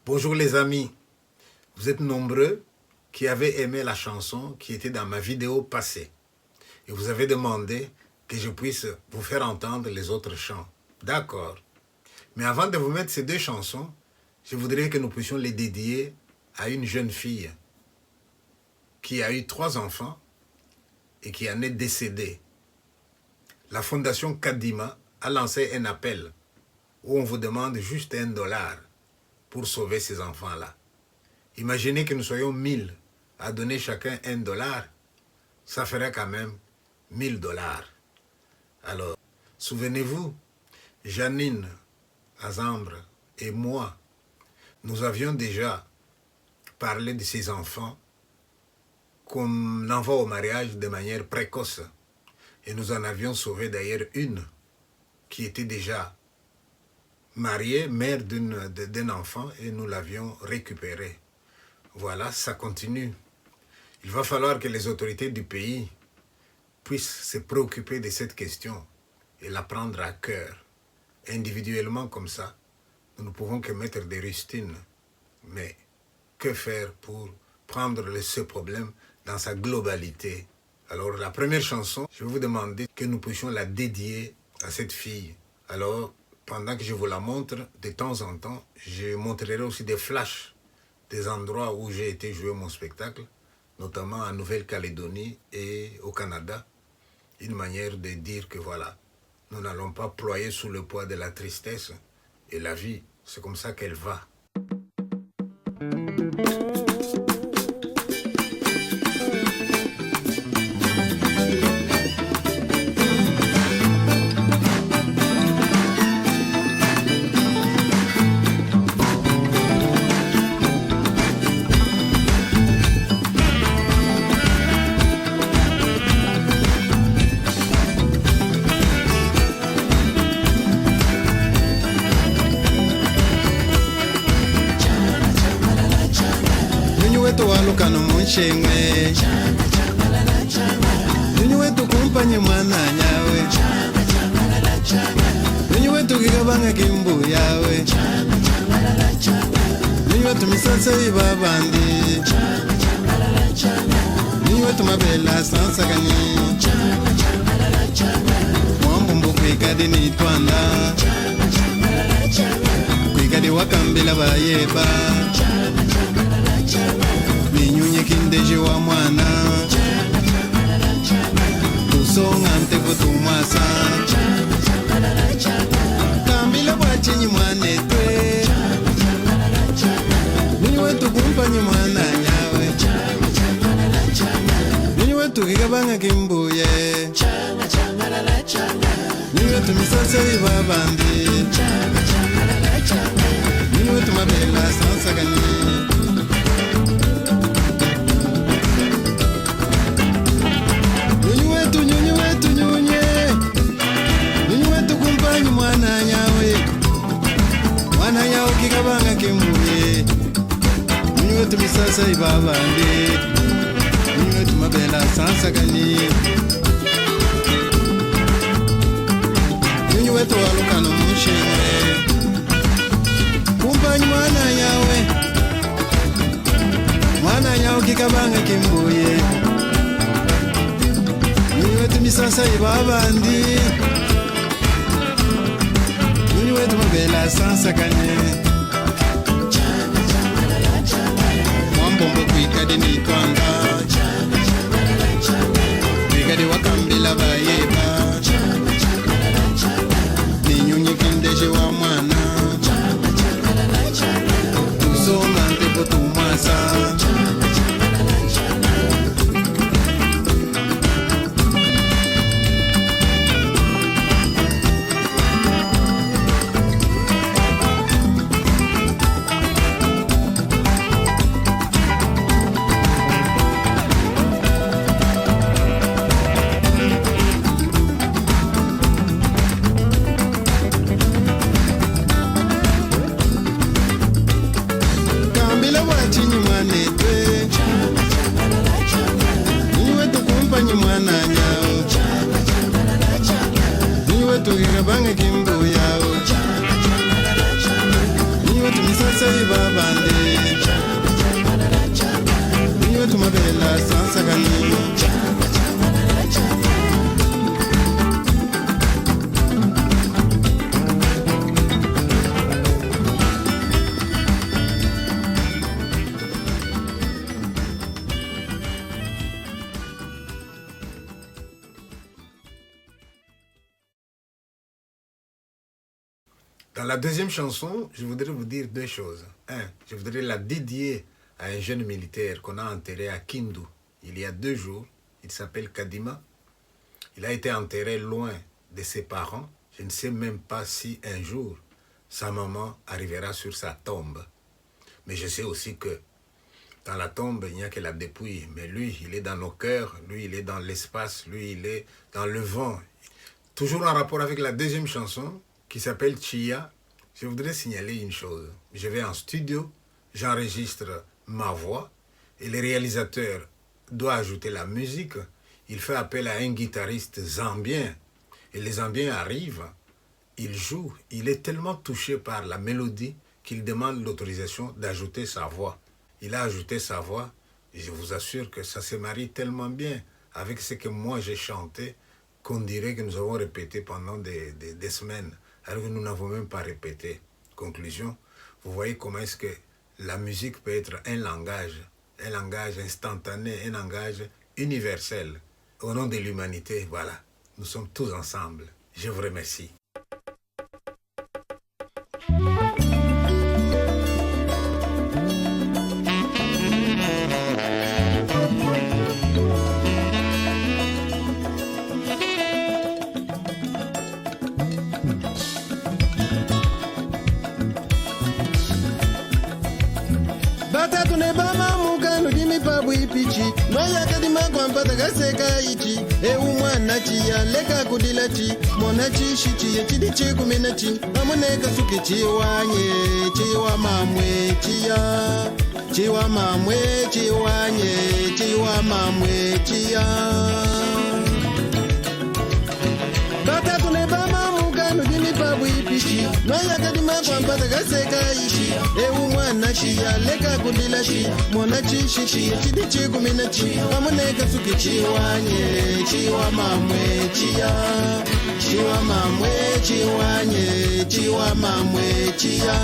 Bonjour les amis, vous êtes nombreux qui avez aimé la chanson qui était dans ma vidéo passée. Et vous avez demandé que je puisse vous faire entendre les autres chants. D'accord. Mais avant de vous mettre ces deux chansons, je voudrais que nous puissions les dédier à une jeune fille qui a eu 3 enfants et qui en est décédée. La fondation Kadima a lancé un appel où on vous demande juste $1 pour sauver ces enfants-là. Imaginez que nous soyons 1000 à donner chacun $1, ça ferait quand même $1000. Alors, souvenez-vous, Janine Azambre et moi, nous avions déjà parlé de ces enfants qu'on envoie au mariage de manière précoce. Et nous en avions sauvé d'ailleurs une qui était déjà mariée, mère d'un enfant, et nous l'avions récupérée. Voilà, ça continue. Il va falloir que les autorités du pays puissent se préoccuper de cette question et la prendre à cœur. Individuellement comme ça, nous ne pouvons que mettre des rustines. Mais que faire pour prendre ce problème dans sa globalité? Alors la première chanson, je vais vous demander que nous puissions la dédier à cette fille. Alors, pendant que je vous la montre, de temps en temps, je montrerai aussi des flashs des endroits où j'ai été jouer mon spectacle, notamment en Nouvelle-Calédonie et au Canada. Une manière de dire que voilà, nous n'allons pas ployer sous le poids de la tristesse et la vie, c'est comme ça qu'elle va. Walukano munshengwe Nyunyu wetu kumpanye mwana nyawe Nyunyu wetu kikabanga kimbu yawe Nyunyu wetu misasa ibabandi Nyunyu wetu mabela sansagani Mwambumbu kwikadi ni twanda Kwikadi wakambila bayeba Ninyunye kindeje wa mwana Tusonga ntevo tumasa Kambila wachenyi mwane twe Ninyi wetu kumpanyi mwana nyawe Ninyi wetu kikabanga kimbuye Ninyi wetu misasa ibabandi Ninyi wetu mabela sansagani Kikabanga kimbuye Nyunyu wetu misasa ibabandi Nyunyu wetu mabela sansagani Nyunyu wetu walukano munshengwe Kumpanyi mwana yawe Mwana yawe kikabanga kimbuye Nyunyu wetu misasa ibabandi Nyunyu wetu mabela sansagani Mwambombo kwikadi ni twanda Kwikadi wakambila bayeba Ninyunyi kindeje wa mwana Tusonga ntepo tumasa Dans la deuxième chanson, je voudrais vous dire deux choses. Un, je voudrais la dédier à un jeune militaire qu'on a enterré à Kindu il y a 2 jours. Il s'appelle Kadima. Il a été enterré loin de ses parents. Je ne sais même pas si un jour sa maman arrivera sur sa tombe. Mais je sais aussi que dans la tombe, il n'y a que la dépouille. Mais lui, il est dans nos cœurs. Lui, il est dans l'espace. Lui, il est dans le vent. Toujours en rapport avec la deuxième chanson qui s'appelle Chia, je voudrais signaler une chose. Je vais en studio, j'enregistre ma voix et le réalisateur doit ajouter la musique. Il fait appel à un guitariste zambien et les Zambiens arrivent, il joue, il est tellement touché par la mélodie qu'il demande l'autorisation d'ajouter sa voix. Il a ajouté sa voix et je vous assure que ça se marie tellement bien avec ce que moi j'ai chanté qu'on dirait que nous avons répété pendant des semaines, alors que nous n'avons même pas répété. Conclusion, vous voyez comment est-ce que la musique peut être un langage instantané, un langage universel. Au nom de l'humanité, voilà, nous sommes tous ensemble. Je vous remercie. Batatu ne bama mukanu dimi pabu ipichi Noya kadima kwa mpata kaseka ichi Ewu mwana chiya leka kudilachi Mona chishi chiya chidi chikuminachi Amuneka suki chiwanye Chiwa mamwe chiya Chiwa mamwe chiwanye Chiwa mamwe chiya Batatu ne bama mukanu dimi pabu ipichi Noya kadima kwa mpata kaseka ichi Ewu mwana chiya leka kudilachi Mona chishi chiya chidi chikuminachi Amuneka suki chiwanye Chiwa mamwe chiya Chiwa mamwe chiwanye Chiwa mamwe chiya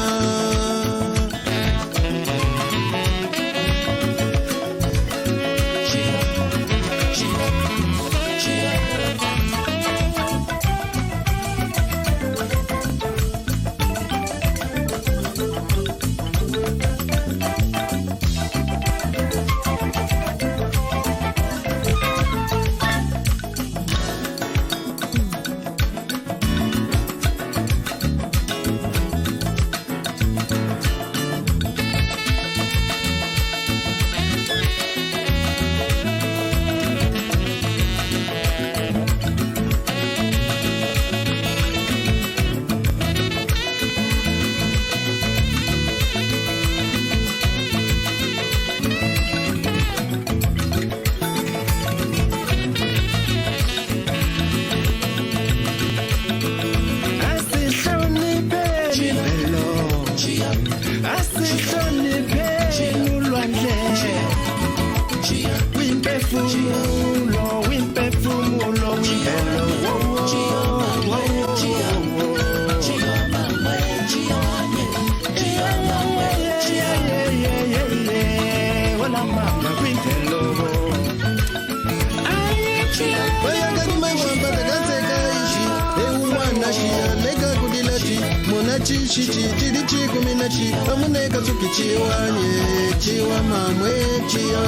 Chishi chidi chikuminachi Amuneka suki chiwanye Chiwa mamwe chiya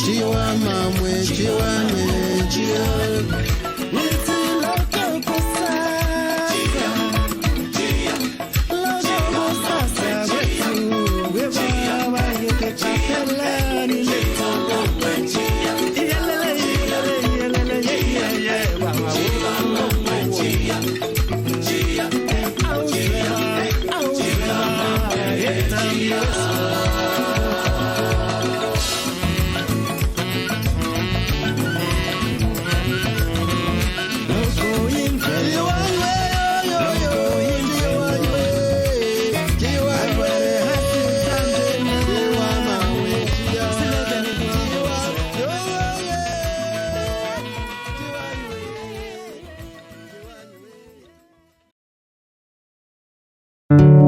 Chiwa mamwe chiwanye chiya Niti loko kusasa Loko kusasa wetu Wewa yeke kapela ni leto Iyalele iyalele iyalele you.